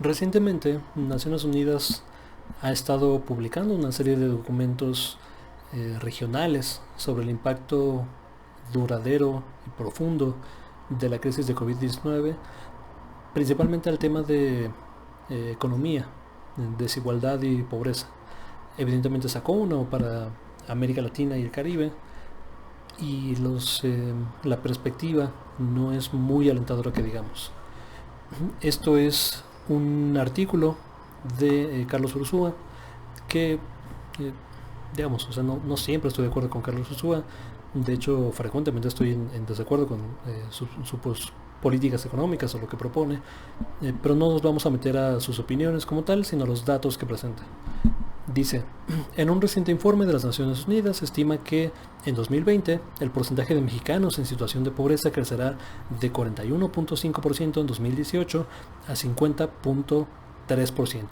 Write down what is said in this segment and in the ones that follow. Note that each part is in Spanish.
Recientemente, Naciones Unidas ha estado publicando una serie de documentos regionales sobre el impacto duradero y profundo de la crisis de COVID-19, principalmente al tema de economía, desigualdad y pobreza. Evidentemente sacó uno para América Latina y el Caribe, y la perspectiva no es muy alentadora, que digamos. Esto es un artículo de Carlos Ursúa que, digamos, o sea, no siempre estoy de acuerdo con Carlos Ursúa. De hecho, frecuentemente estoy en desacuerdo con sus políticas económicas o lo que propone, pero no nos vamos a meter a sus opiniones como tal, sino a los datos que presenta. Dice, en un reciente informe de las Naciones Unidas se estima que en 2020 el porcentaje de mexicanos en situación de pobreza crecerá de 41.5% en 2018 a 50.3%,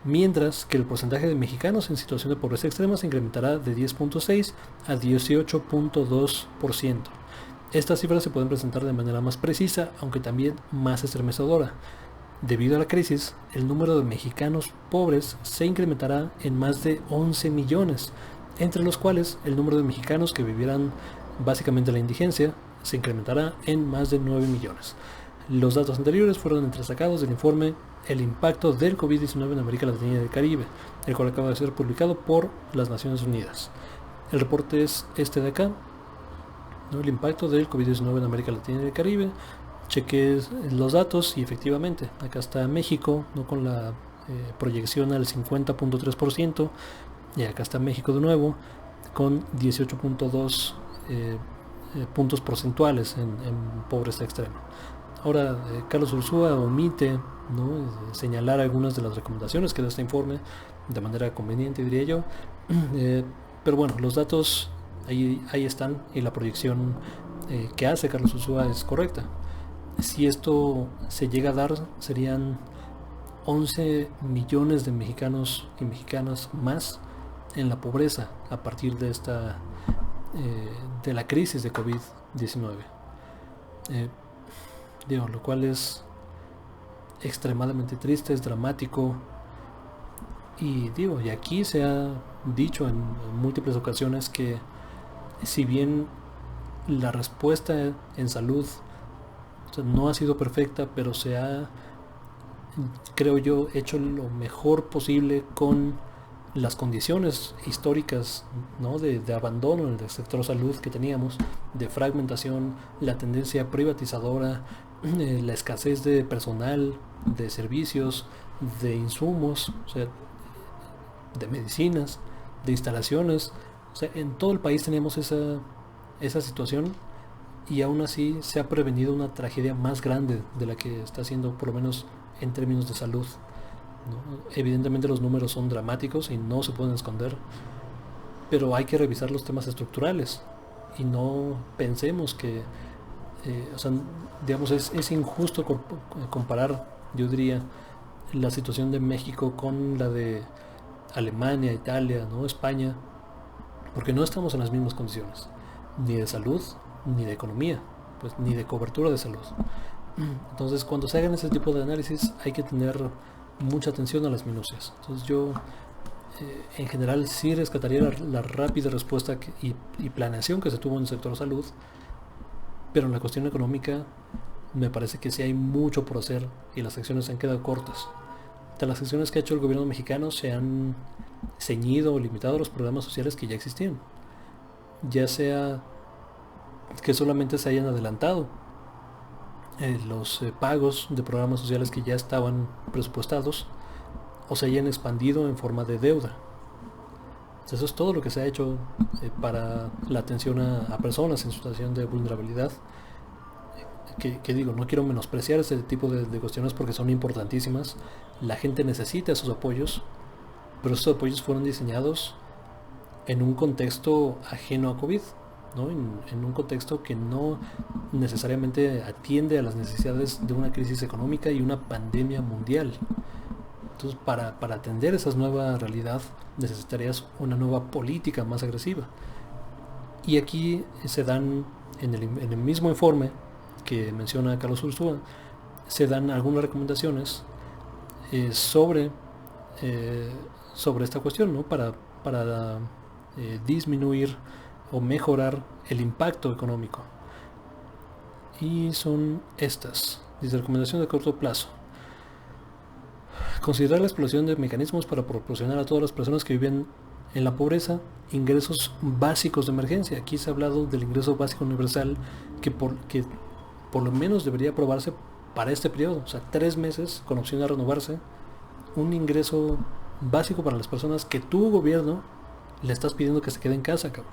mientras que el porcentaje de mexicanos en situación de pobreza extrema se incrementará de 10.6 a 18.2%. Estas cifras se pueden presentar de manera más precisa, aunque también más estremecedora. Debido a la crisis, el número de mexicanos pobres se incrementará en más de 11 millones, entre los cuales el número de mexicanos que vivirán básicamente la indigencia se incrementará en más de 9 millones. Los datos anteriores fueron entresacados del informe El impacto del COVID-19 en América Latina y el Caribe, el cual acaba de ser publicado por las Naciones Unidas. El reporte es este de acá, ¿no? El impacto del COVID-19 en América Latina y el Caribe. Chequé los datos y efectivamente, acá está México, ¿no? Con la proyección al 50.3%, y acá está México de nuevo con 18.2 puntos porcentuales en pobreza extrema. Ahora, Carlos Ursúa omite, ¿no?, señalar algunas de las recomendaciones que da este informe de manera conveniente, diría yo, pero bueno, los datos ahí están, y la proyección que hace Carlos Ursúa es correcta. Si esto se llega a dar, serían 11 millones de mexicanos y mexicanas más en la pobreza a partir de de la crisis de COVID-19. Lo cual es extremadamente triste, es dramático. Y aquí se ha dicho en múltiples ocasiones que, si bien la respuesta en salud, o sea, no ha sido perfecta, pero se ha, creo yo, hecho lo mejor posible con las condiciones históricas, ¿no?, de abandono en el sector salud que teníamos, de fragmentación, la tendencia privatizadora, la escasez de personal, de servicios, de insumos, o sea, de medicinas, de instalaciones. O sea, en todo el país teníamos esa situación, y aún así se ha prevenido una tragedia más grande de la que está haciendo, por lo menos en términos de salud, ¿no? Evidentemente los números son dramáticos y no se pueden esconder, pero hay que revisar los temas estructurales y no pensemos que, o sea, digamos, es injusto comparar, yo diría, la situación de México con la de Alemania, Italia, ¿no?, España, porque no estamos en las mismas condiciones, ni de salud, ni de economía, pues ni de cobertura de salud. Entonces, cuando se hagan ese tipo de análisis, hay que tener mucha atención a las minucias. Entonces, yo en general sí rescataría la rápida respuesta y planeación que se tuvo en el sector salud, pero en la cuestión económica me parece que sí hay mucho por hacer y las acciones se han quedado cortas. De las acciones que ha hecho el gobierno mexicano, se han ceñido o limitado a los programas sociales que ya existían, ya sea que solamente se hayan adelantado los pagos de programas sociales que ya estaban presupuestados, o se hayan expandido en forma de deuda. Eso es todo lo que se ha hecho para la atención a personas en situación de vulnerabilidad. Que digo, no quiero menospreciar este tipo de cuestiones porque son importantísimas. La gente necesita esos apoyos, pero esos apoyos fueron diseñados en un contexto ajeno a COVID, ¿no? En un contexto que no necesariamente atiende a las necesidades de una crisis económica y una pandemia mundial. Entonces, para atender esa nueva realidad necesitarías una nueva política más agresiva. Y aquí se dan, en el mismo informe que menciona Carlos Ursúa, se dan algunas recomendaciones sobre, sobre esta cuestión, ¿no? Para disminuir o mejorar el impacto económico. Y son estas. Dice: recomendación de corto plazo: considerar la exploración de mecanismos para proporcionar a todas las personas que viven en la pobreza ingresos básicos de emergencia. Aquí se ha hablado del ingreso básico universal que por lo menos debería aprobarse para este periodo, o sea, 3 meses con opción de renovarse. Un ingreso básico para las personas que tu gobierno le estás pidiendo que se quede en casa, cabrón.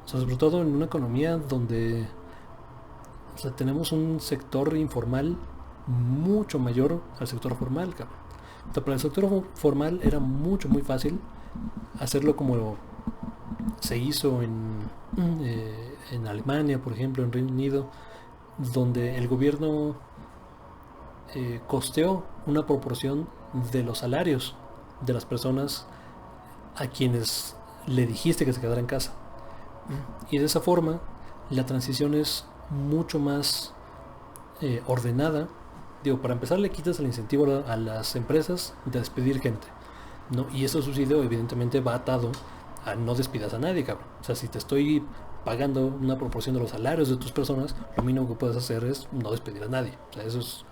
O sea, sobre todo en una economía donde, o sea, tenemos un sector informal mucho mayor al sector formal, cabrón. O sea, para el sector formal era muy fácil hacerlo como se hizo en Alemania, por ejemplo, en Reino Unido, donde el gobierno costeó una proporción de los salarios de las personas a quienes le dijiste que se quedara en casa. Y de esa forma la transición es mucho más ordenada. Digo, para empezar, le quitas el incentivo a las empresas de despedir gente, ¿no? Y ese subsidio evidentemente va atado a no despidas a nadie, cabrón. O sea, si te estoy pagando una proporción de los salarios de tus personas, lo mínimo que puedes hacer es no despedir a nadie. O sea, eso es,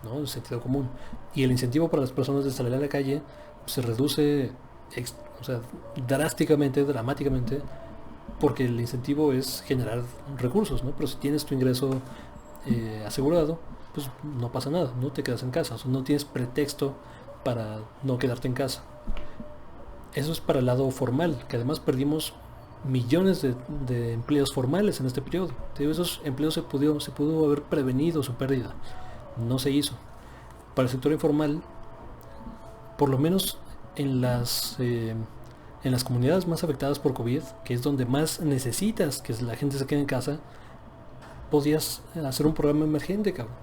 ¿no?, el sentido común. Y el incentivo para las personas de salir a la calle se reduce, o sea, dramáticamente, porque el incentivo es generar recursos, ¿no? Pero si tienes tu ingreso asegurado, pues no pasa nada, no te quedas en casa, o sea, no tienes pretexto para no quedarte en casa. Eso es para el lado formal, que además perdimos millones de empleos formales en este periodo. Esos empleos se pudo haber prevenido su pérdida, no se hizo. Para el sector informal, por lo menos en las comunidades más afectadas por COVID, que es donde más necesitas que la gente se quede en casa, podías hacer un programa emergente, cabrón.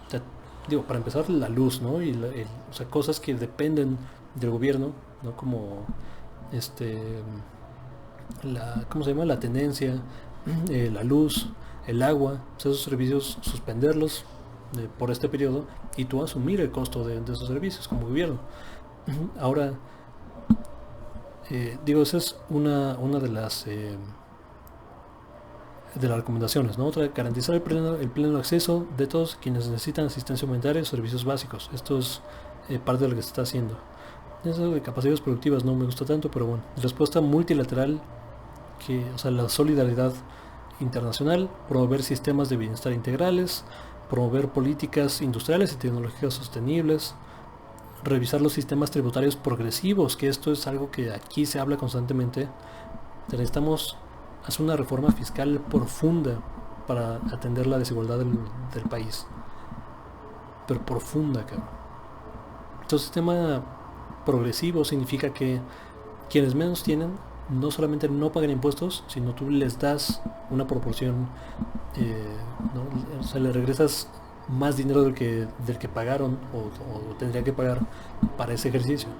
O sea, digo, para empezar, la luz, ¿no? Y o sea, cosas que dependen del gobierno, ¿no? Como ¿cómo se llama? La tenencia, la luz, el agua, o sea, esos servicios suspenderlos por este periodo y tú asumir el costo de esos servicios como gobierno. Ahora, digo, esa es una de las recomendaciones, ¿no? Otra: garantizar el pleno acceso de todos quienes necesitan asistencia humanitaria y servicios básicos. Esto es parte de lo que se está haciendo. Eso de capacidades productivas no me gusta tanto, pero bueno. Respuesta multilateral, o sea, la solidaridad internacional, promover sistemas de bienestar integrales, promover políticas industriales y tecnológicas sostenibles, revisar los sistemas tributarios progresivos, que esto es algo que aquí se habla constantemente. Necesitamos hacer una reforma fiscal profunda para atender la desigualdad del país, pero profunda, cabrón. Entonces, sistema progresivo significa que quienes menos tienen no solamente no pagan impuestos, sino tú les das una proporción, ¿no? O sea, le regresas más dinero del que pagaron o tendrían que pagar para ese ejercicio.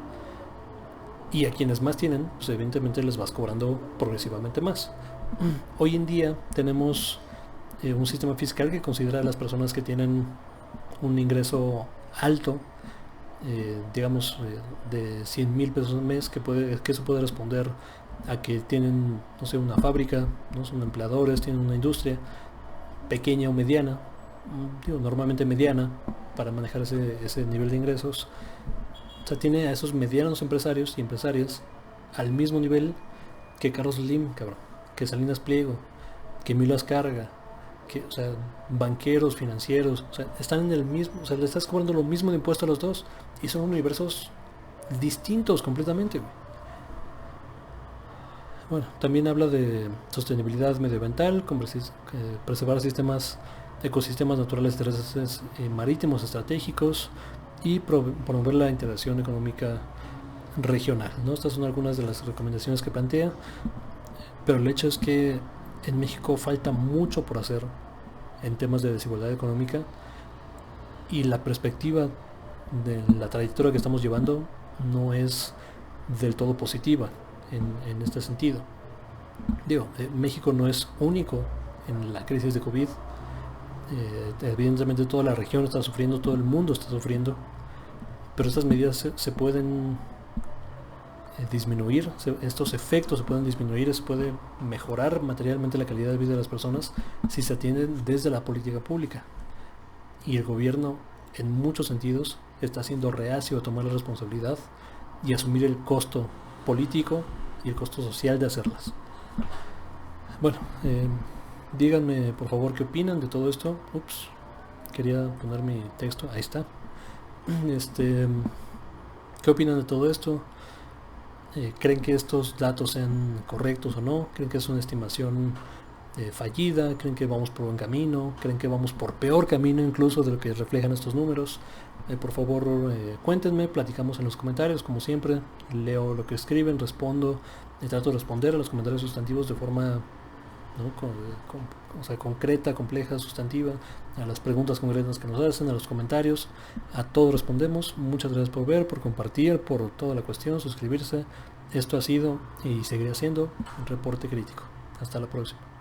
Y a quienes más tienen, pues evidentemente les vas cobrando progresivamente más. Hoy en día tenemos un sistema fiscal que considera a las personas que tienen un ingreso alto, digamos, de 100,000 pesos al mes, que eso puede responder a que tienen, no sé, una fábrica, no son empleadores, tienen una industria pequeña o mediana, digo, normalmente mediana, para manejar ese nivel de ingresos. O sea, tiene a esos medianos empresarios y empresarias al mismo nivel que Carlos Slim, cabrón, que Salinas Pliego, que Emilio Azcárraga, o sea, banqueros, financieros, o sea, están en el mismo, o sea, le estás cobrando lo mismo de impuesto a los dos y son universos distintos completamente, güey. Bueno, también habla de sostenibilidad medioambiental, preservar ecosistemas naturales terrestres marítimos estratégicos y promover la integración económica regional, ¿no? Estas son algunas de las recomendaciones que plantea, pero el hecho es que en México falta mucho por hacer en temas de desigualdad económica y la perspectiva de la trayectoria que estamos llevando no es del todo positiva en este sentido. Digo, México no es único en la crisis de COVID. Evidentemente toda la región está sufriendo, todo el mundo está sufriendo, pero estas medidas se pueden disminuir, estos efectos se pueden disminuir, se puede mejorar materialmente la calidad de vida de las personas si se atienden desde la política pública. Y el gobierno, en muchos sentidos, está siendo reacio a tomar la responsabilidad y asumir el costo político y el costo social de hacerlas. Bueno, díganme por favor qué opinan de todo esto. Ups, quería poner mi texto, ahí está. ¿Qué opinan de todo esto? ¿Creen que estos datos sean correctos o no? ¿Creen que es una estimación fallida? ¿Creen que vamos por buen camino? ¿Creen que vamos por peor camino incluso de lo que reflejan estos números? Por favor, cuéntenme, platicamos en los comentarios, como siempre. Leo lo que escriben, respondo, trato de responder a los comentarios sustantivos de forma concreta, compleja, sustantiva, a las preguntas concretas que nos hacen, a los comentarios. A todos respondemos. Muchas gracias por ver, por compartir, por toda la cuestión, suscribirse. Esto ha sido y seguirá siendo un reporte crítico. Hasta la próxima.